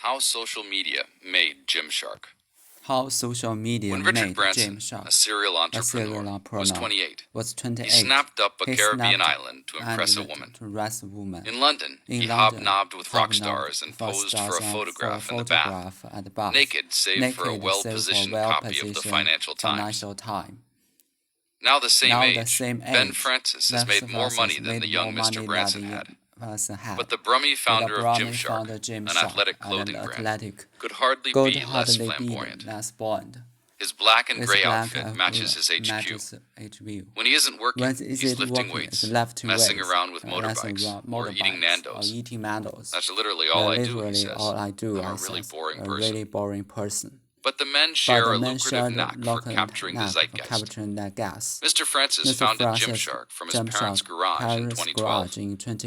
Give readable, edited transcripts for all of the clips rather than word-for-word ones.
How social media made Gymshark. How social media When Richard made Branson, Gymshark a serial entrepreneur, was 28, he snapped up a Caribbean island to impress a woman. In London, he hobnobbed with rock stars and posed for a photograph in the bath, naked save for a well-positioned copy of the Financial Times. Now the same age, Ben Francis has made more money than the young Mr. Branson had. But the Brummy founder of Gymshark, an athletic clothing brand, could hardly be less flamboyant. His black and gray outfit matches his HQ. When he isn't working, he's lifting weights, messing around with motorbikes, or eating Nando's. That's literally all I do, he says. I'm a really boring person. But the men share a lucrative knack for capturing the zeitgeist. Mr. Francis founded Gymshark from his parents' garage in 2012.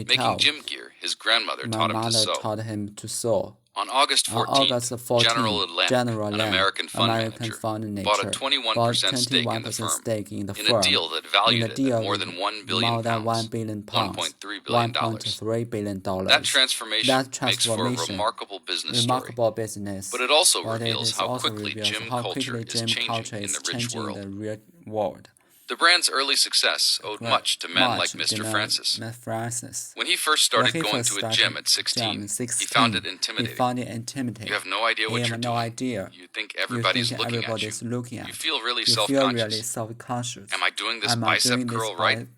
Making gym gear, his grandmother taught him to sew. On August 14, General Atlantic, an American fund manager, bought a 21% stake in the firm, in a deal that valued it at more than £1 billion, $1.3 billion. That transformation makes for a remarkable business story, but it also reveals how quickly gym culture is changing in the rich world. The brand's early success owed much to men like Mr. Francis. When he first started going to a gym at 16, he found it intimidating. You have no idea what you're doing. You think everybody's looking at you. You feel really self-conscious. Am I doing this bicep curl right?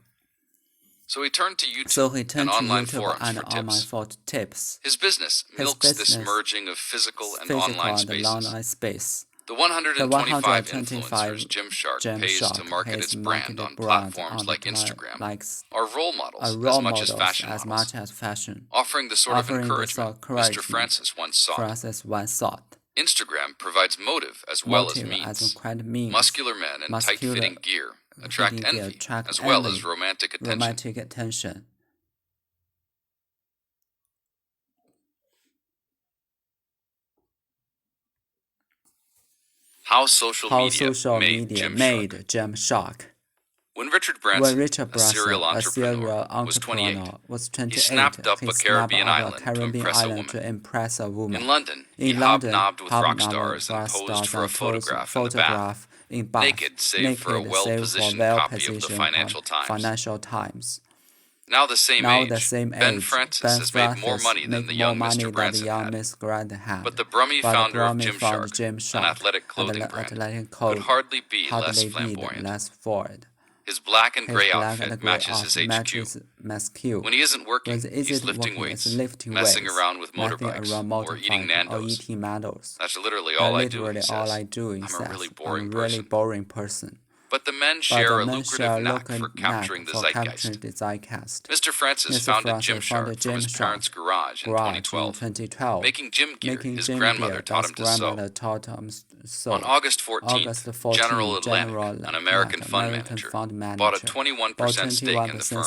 So he turned to YouTube and online forums for tips. His business milks this merging of physical and online spaces. The 125 influencers Gymshark pays to market its brand on platforms like Instagram are role models as much as fashion models, offering the sort of encouragement Mr. Francis once sought. Instagram provides motive as well as means. Muscular men in tight-fitting gear attract envy as well as romantic attention. How social media made Gymshark. When Richard Branson, a serial entrepreneur, was 28, he snapped up a Caribbean island to impress a woman. In London, he hobnobbed with rock stars and posed for a photograph in the bath, naked save for a well-positioned copy of the Financial Times. Now the same age, Ben Francis has made more money than the young Mr. Branson had. But the Brummy founder of Gymshark, an athletic clothing brand, could hardly be less flamboyant. His black and gray outfit matches his HQ. When he isn't working, he's lifting weights, messing around with motorbikes, or eating Nando's. That's literally all I do, he says. I'm a really boring person. But the men share a lucrative knack for capturing the zeitgeist. Mr. Francis founded Gymshark from his parents' garage in 2012. Making gym gear, his grandmother taught him to sew. On August 14th, General Atlantic, an American fund manager, bought a 21% stake in the firm,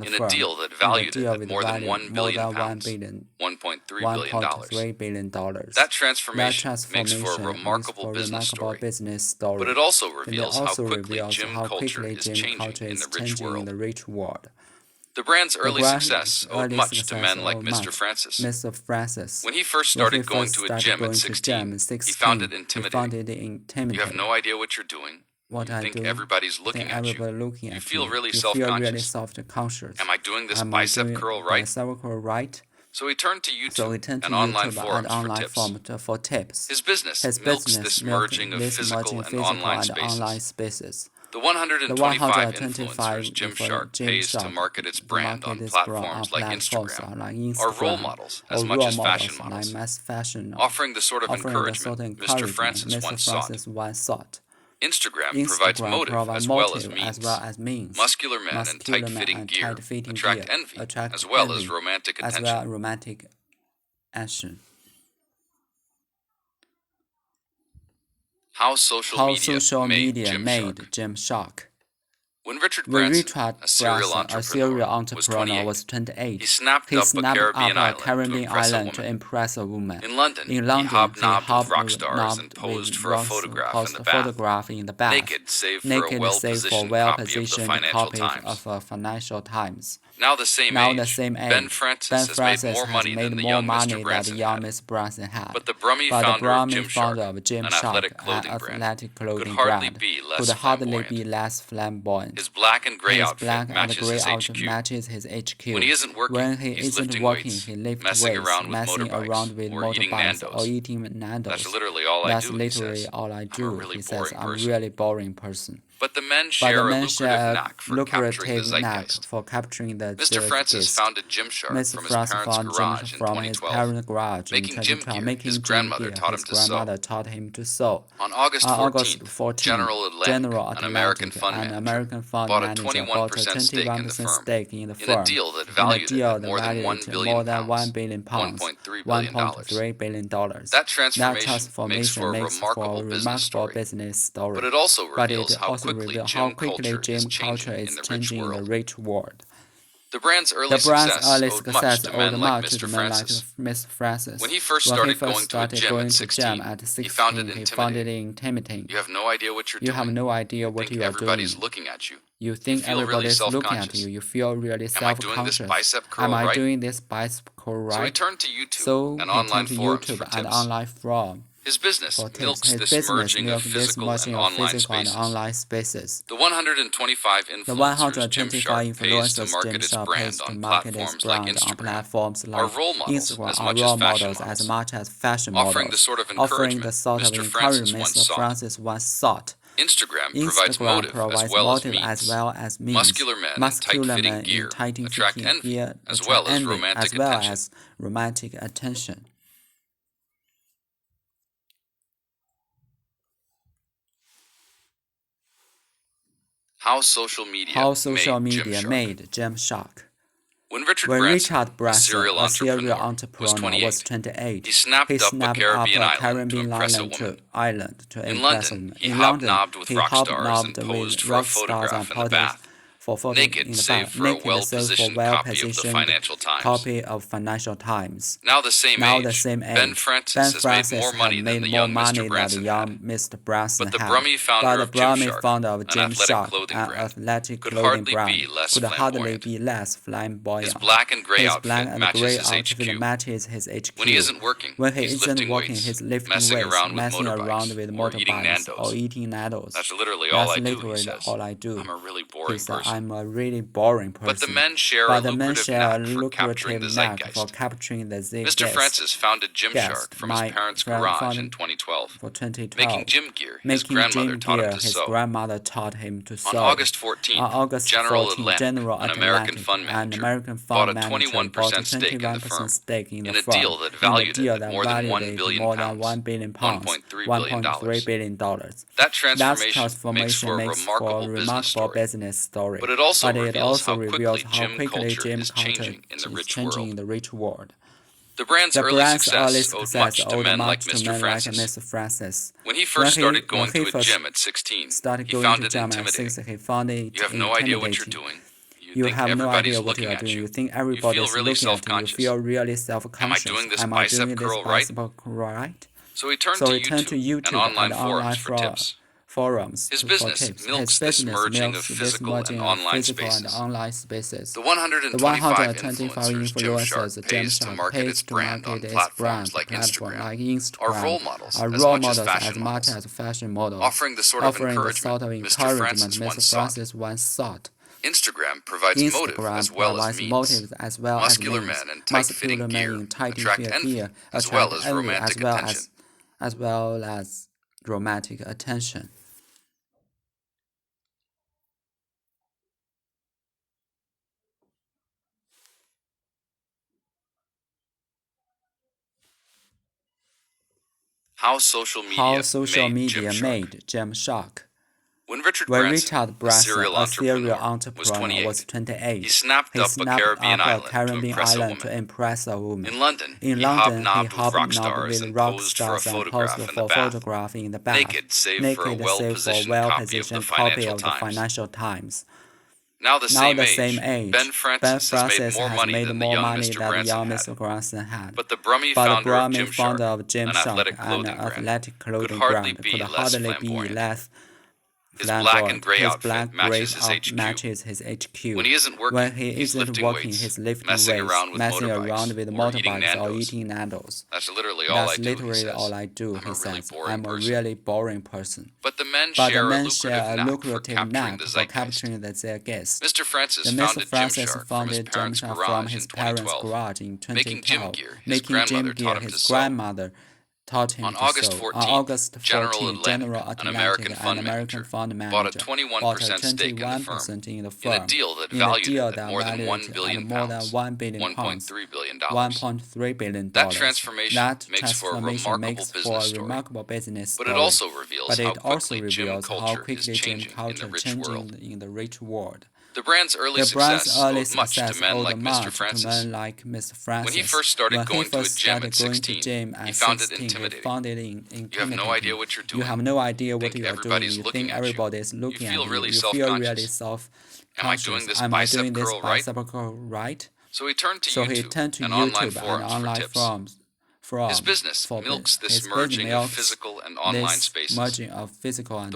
in a deal that valued it at more than £1 billion, $1.3 billion. That transformation makes for a remarkable business story, but it also reveals how quickly gym culture is changing in the rich world. The brand's early success owed much to men like Mr. Francis. When he first started going to a gym at 16, he found it intimidating. You have no idea what you're doing. You think everybody's looking at you. You feel really self-conscious. Am I doing this bicep curl right? So he turned to YouTube and online forums for tips. His business milks this merging of physical and online spaces. The 125 influencers Gymshark pays to market its brand on platforms like Instagram are role models as much as fashion models, offering the sort of encouragement Mr. Francis once sought. Instagram provides motive as well as means. Muscular men in tight-fitting gear attract envy as well as romantic attention. How social media made Gymshark. When Richard Branson, a serial entrepreneur, was 28, he snapped up a Caribbean island to impress a woman. In London, he hobnobbed with rock stars and posed for a photograph in the bath, naked save for a well-positioned copy of the Financial Times. Now the same age, Ben Francis has made more money than the young Mr. Branson had. But the Brummy founder of Gymshark, an athletic clothing brand, could hardly be less flamboyant. His black and gray outfit matches his HQ. When he isn't working, he's lifting weights, messing around with motorbikes, or eating Nandos. That's literally all I do, he says. I'm a really boring person. But the men share a lucrative knack for capturing the Mr. Francis founded Gymshark from his parents' garage in 2012, making Gym Gear his grandmother taught him to sew. On August 14, General Atlantic, an American fund manager, bought a 21% stake in the firm, in a deal that valued it more than £1 billion, $1.3 billion. That transformation makes for a remarkable business story, but it also reveals how quickly gym culture is changing in the rich world. The brand's early success owed to men like Mr. Francis. When he first started going to a gym at 16, he found it intimidating. You have no idea what you're doing. You have no idea what you are doing. Everybody's looking at you. You think everybody's looking at you. You feel really self-conscious. Am I doing this bicep curl right? So he turned to YouTube and online forum. His business milks this merging of physical and online spaces. The 125 influencers Gymshark pays to market its brand on platforms like Instagram are role models as much as fashion models, offering the sort of encouragement Mr. Francis once sought. Instagram provides motive as well as means. Muscular men in tight-fitting gear attract envy as romantic attention. How social media made Gymshark. When Richard Branson, a serial entrepreneur, was 28, he snapped up a Caribbean island to impress a woman. In London, he hobnobbed with rock stars and posed for a photograph in the bath, naked save for a well-positioned copy of the Financial Times. Now the same age, Ben Francis has made more money than the young Mr. Branson had. But the Brummy founder of Gymshark, an athletic clothing brand, could hardly be less flamboyant. His black and gray outfit matches his HQ. When he isn't working, he's lifting weights, messing around with motorbikes, or eating Nandos. That's literally all I do, I'm a really boring person. I'm a really boring person. But the men share a lucrative knack for capturing the zeitgeist. Mr. Francis founded Gymshark from his parents' garage in 2012, making gym gear his grandmother taught him to sew. On August 14, General Atlantic, an American fund manager, bought a 21% stake in the firm, in a deal that valued it at more than £1 billion, $1.3 billion. That transformation makes for a remarkable business story, but it also reveals how quickly gym culture is changing in the rich world. The brand's early success owed much to men like Mr. Francis. When he first started going to a gym at 16, he found it intimidating. You have no idea what you're doing. You have no idea what you are doing. You think everybody's looking at you. You feel really self-conscious. Am I doing this bicep curl right? So he turned to YouTube and online forums. His business milks this merging of physical and online spaces. The 125 influencers Gymshark pays to market its brand like Instagram are role models as much as fashion models, offering the sort of encouragement Mr. Francis once sought. Instagram provides motive as well as means. Muscular men in tight-fitting gear attract envy as well as romantic attention. How social media made Gymshark. When Richard Branson, Branson, a serial entrepreneur, was 28, he snapped up a Caribbean island to impress a woman. In London, he he hobnobbed with rock hobnobbed stars with and rock posed for a stars and photograph posed in for the a bath, photograph in the bath, naked save for a well-positioned well-positioned copy of the Financial Times. Now the same age, Ben Francis has made more money than the young Mr. Branson had. But the Brummie founder of Gymshark, an athletic clothing brand, could hardly be less His black and gray outfit matches his HQ. When he isn't working, he's lifting weights, messing around with motorbikes, or eating Nandos. That's literally all I do, he says. I'm a really boring person. But the men share a lucrative knack for capturing the zeitgeist. Mr. Francis founded Gymshark from his parents' garage in 2012, making gym gear his grandmother taught him to sew. On August 14, General Atlantic, an American fund manager, bought a 21% stake in the firm, in a deal that valued it at more than £1 billion, $1.3 billion. That transformation makes for a remarkable business story. But it also reveals how quickly gym culture is changing in the rich world. The brand's early success owed much to men like Mr. Francis. When he first started going to a gym at 16, he found it intimidating. You have no idea what you're doing. You think everybody's looking at you. You feel really self-conscious. Am I doing this bicep curl right? So he turned to YouTube and online forums for tips. His business milks this merging of physical and online spaces. The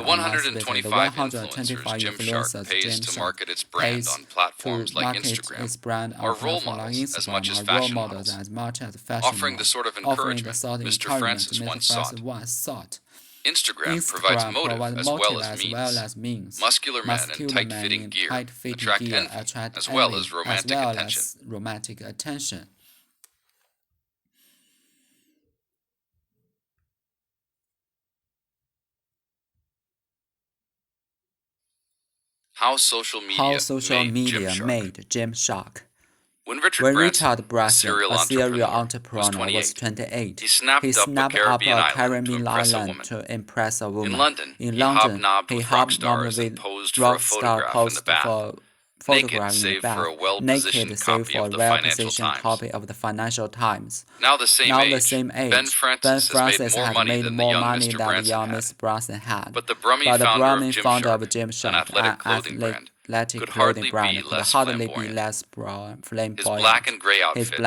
125 influencers Gymshark pays to market its brand on platforms like Instagram are role models as much as fashion models, offering the sort of encouragement Mr. Francis once sought. Instagram provides motive as well as means. Muscular men in tight-fitting gear attract envy as well as romantic attention. How social media made Gymshark. When Richard Branson, a serial entrepreneur, was 28, he snapped up a Caribbean island to impress a woman. In London, he hobnobbed with rock star posed for photograph in the bath, naked save for a well-positioned copy of the Financial Times. Now the same age, Ben Francis has made more money than the young Mr. Branson had. But the Brummie founder of Gymshark, an athletic clothing brand, could hardly be less flamboyant. His black and gray outfit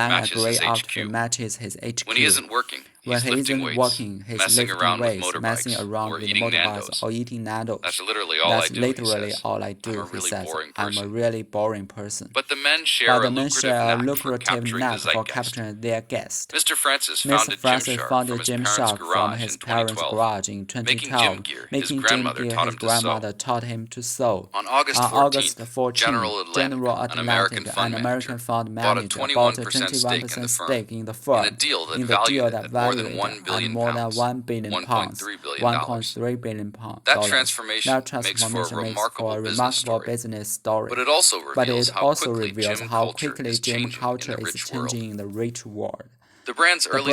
matches his HQ. When he isn't working, he's lifting weights, messing around with motorbikes, or eating Nandos. That's literally all I do, he says. I'm a really boring person. But the men share a lucrative knack for capturing their guests. Mr. Francis founded Gymshark from his parents' garage in 2012, making gym gear his grandmother taught him to sew. On August 14, General Atlantic, an American fund manager, bought a 21% stake in the firm, in a deal that valued it at more than £1 billion, $1.3 billion. That transformation makes for a remarkable business story. But it also reveals how quickly gym culture is changing in the rich world. The brand's early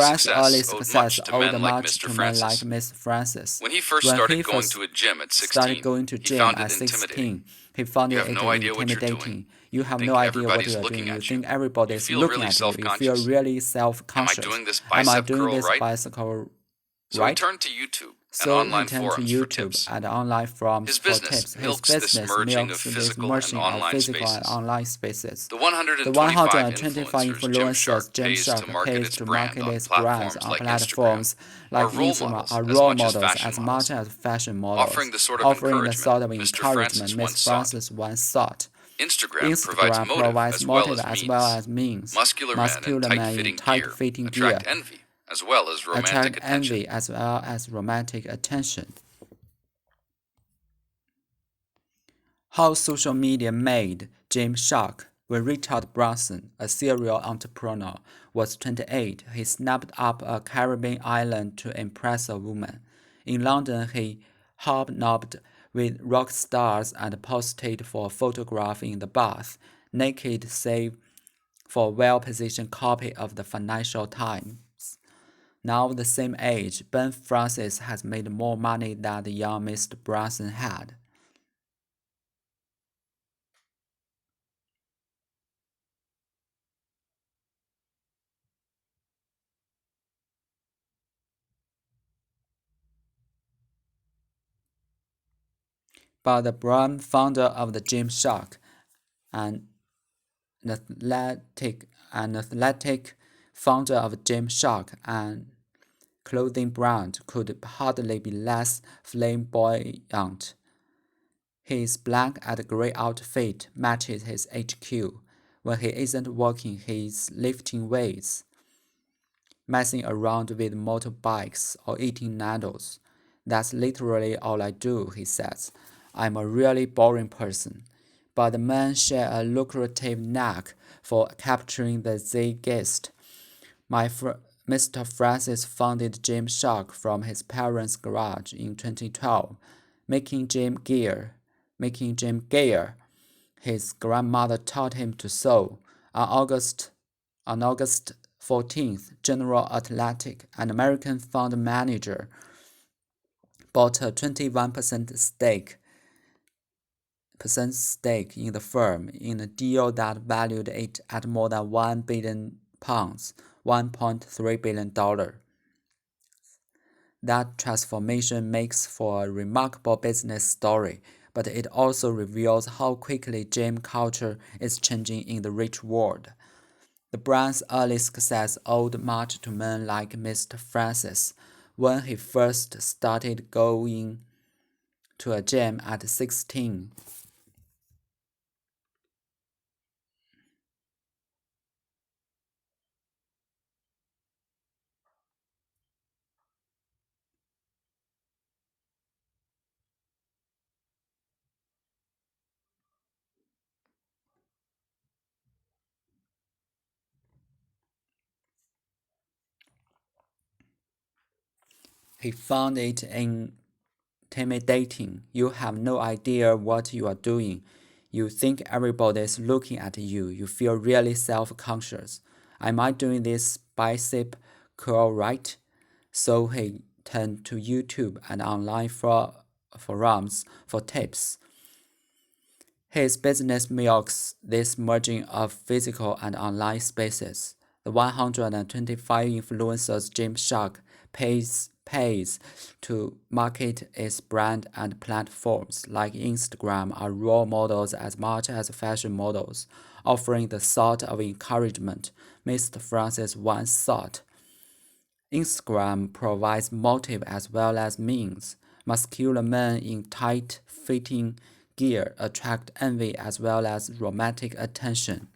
success owed much to men like Mr. Francis. When he first started going to a gym at 16, he found it intimidating. You have no idea what you are doing. You think everybody is looking at you. You feel really self-conscious. Am I doing this bicycle right? So he turned to YouTube and online forums for tips. His business milks this merging of physical and online spaces. The 125 influencers Gymshark pays to market its brands on platforms like Instagram are role models as much as fashion models, offering the sort of encouragement Mr. Francis once sought. Instagram provides motive as well as means. Muscular men in tight-fitting gear attract envy as well as romantic attention. How social media made Gymshark. When Richard Branson, a serial entrepreneur, was 28, he snapped up a Caribbean island to impress a woman. In London, he hobnobbed with rock stars and posted for a photograph in the bath, naked save for a well-positioned copy of the Financial Times. Now the same age, Ben Francis has made more money than the young Mr. Branson had. But the brand founder of the Gymshark, an athletic founder of Gymshark, and clothing brand, could hardly be less flamboyant. His black and grey outfit matches his HQ. When he isn't working, he's lifting weights, messing around with motorbikes, or eating noodles. That's literally all I do, he says. I'm a really boring person. But the men share a lucrative knack for capturing the zeitgeist. Mr. Francis founded Gymshark from his parents' garage in 2012, making gym gear. His grandmother taught him to sew. On August 14th, General Atlantic, an American fund manager, bought a 21% stake in the firm in a deal that valued it at more than £1 billion, $1.3 billion. That transformation makes for a remarkable business story, but it also reveals how quickly gym culture is changing in the rich world. The brand's early success owed much to men like Mr. Francis. When he first started going to a gym at 16, he found it intimidating. You have no idea what you are doing. You think everybody's looking at you. You feel really self-conscious. Am I doing this bicep curl right? So he turned to YouTube and online forums for tips. His business milks this merging of physical and online spaces. The 125 influencers Gymshark pays to market its brand, and platforms like Instagram are role models as much as fashion models, offering the sort of encouragement Mr. Francis once thought. Instagram provides motive as well as means. Muscular men in tight-fitting gear attract envy as well as romantic attention.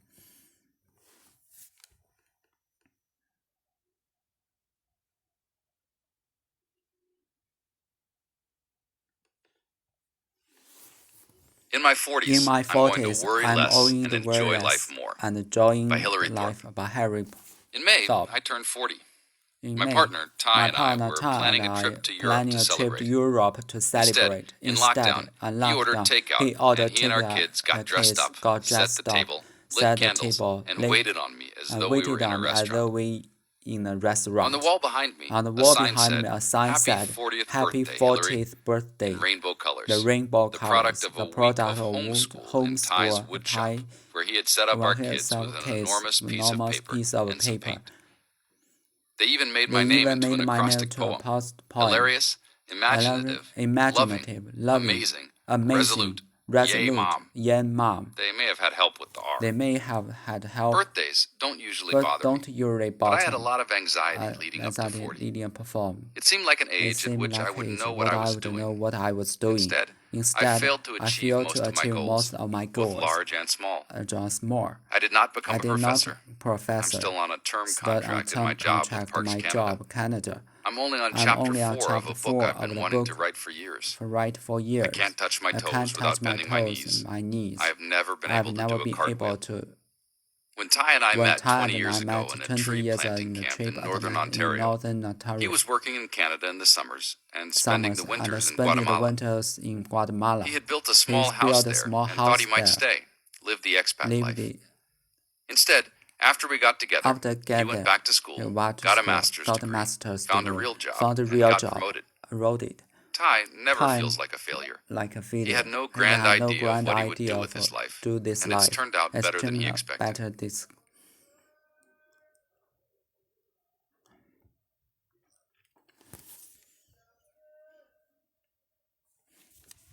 In my 40s, I'm going to worry less and enjoy life more. By Hillary Thorpe. By Harry In May, Thorpe. I turned 40. In My May, partner, Ty, and I were Ty planning and a I trip to Europe planning to a trip celebrate. to Europe to celebrate. In lockdown, he ordered takeout, and he and our kids got dressed up, set the table, lit candles, and waited on me as though we were in a restaurant. On the wall behind me, a sign said, "Happy 40th birthday, Happy 40th birthday, Hillary," in rainbow colors. the rainbow The colors, product of the a week product of of homeschool in Ty's wood shop, where he had set up our kids with an enormous piece of paper and some paint. They even made my name into an acrostic poem. Hilarious, imaginative, loving, amazing, resolute, yay mom. Mom. They may have had help with the R. They may have had help, Birthdays don't usually but bother don't me, usually but I bother had a lot of anxiety leading up to anxiety 40. leading up to perform. It seemed like an It age at seemed which I like wouldn't it's know what I would know what I was doing. Instead, I failed to I achieve failed most to of my achieve goals, most of my both goals, large and small. more. I did not become I a did professor. not professor. I'm still on a term Still on contract in term my job with contract in Parks my Canada. job, Canada. I'm only on I'm chapter only on 4 of chapter a book 4 I've of been the wanting book to write for years. for write for years. I can't touch my I toes can't without touch my bending my toes knees. and my knees. I have never been I have able to never do a been cartwheel. able to. When Ty and I When met Ty 20 and years I ago met in a 20 tree years planting in a camp trip in northern in Ontario, northern Ontario, he was working in Canada in the summers and spending the and winters in spending the Guatemala. winters in Guatemala. He had built a He's small house built a there small and house thought he might there. stay, live the expat Live life. the Instead, after we got together, he went back to school, got a master's degree, found a real job, and got promoted. Ty never feels like a failure. like a failure. He had no He grand had no idea of grand what he would idea do of with his life, do this and life. it's turned out better than he turned out expected. better this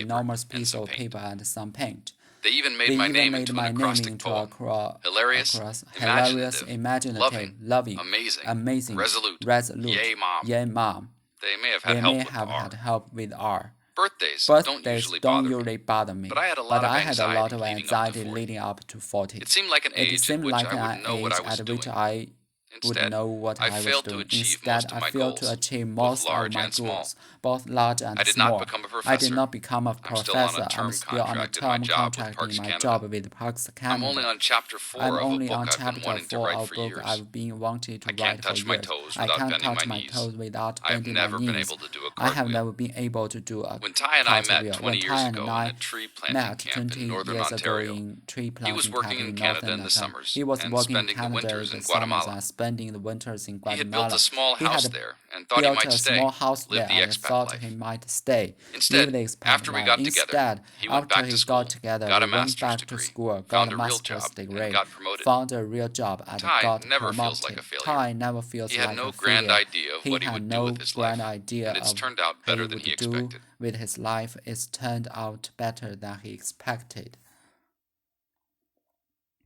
enormous and piece some of paint. paper and some paint. They even They made my even name made into my an name acrostic into poem. hilarious, imaginative, loving, amazing, resolute, yay mom. They may have They had may help have had with help with R. Birthdays don't Birthdays usually don't bother me, usually bother me, but I had a but lot of I had a lot of anxiety anxiety leading leading up to 40. It seemed like an It age at seemed which like I would an know what age I was at which doing. I would know what I was failed to doing. achieve Instead, most of I my failed to goals, achieve both most of large my and small. goals, both large and I did not small. become a I did professor. not become a I'm still on a professor. term I'm still on a contract in my term job with contract Parks in my Canada. job with Parks I'm only Canada. on chapter 4 I'm of a only book on I've been chapter wanting to 4 write of for a book years. I've been wanting to I can't write for touch my years. toes I without can't bending my touch my knees. toes without I have bending my never been knees. able to do a I have cartwheel. never been able to do a When Ty and I met cartwheel. 20 When years Ty and ago in I a tree planting met camp 20 in northern years ago Ontario, in tree he planting was camp working in in Canada northern in the Ontario. summers He was and working in spending the Canada winters in in the summers Guatemala. and spending the winters in He had built Guatemala. a small He house had there and thought he built might a stay, small house live there the and expat thought life. he might stay, live Instead, the expat after we life. got together, Instead, he went after back he to got school, together, got we a went master's back to degree, school, got found a a real master's job, degree, and got promoted. found a real job, and Ty got never feels promoted. like a failure. Ty never feels He had like no a grand failure. idea of He what he had would do no with his grand life, idea and it's of turned out better he than he would do expected. with his life. It's turned out better than he expected.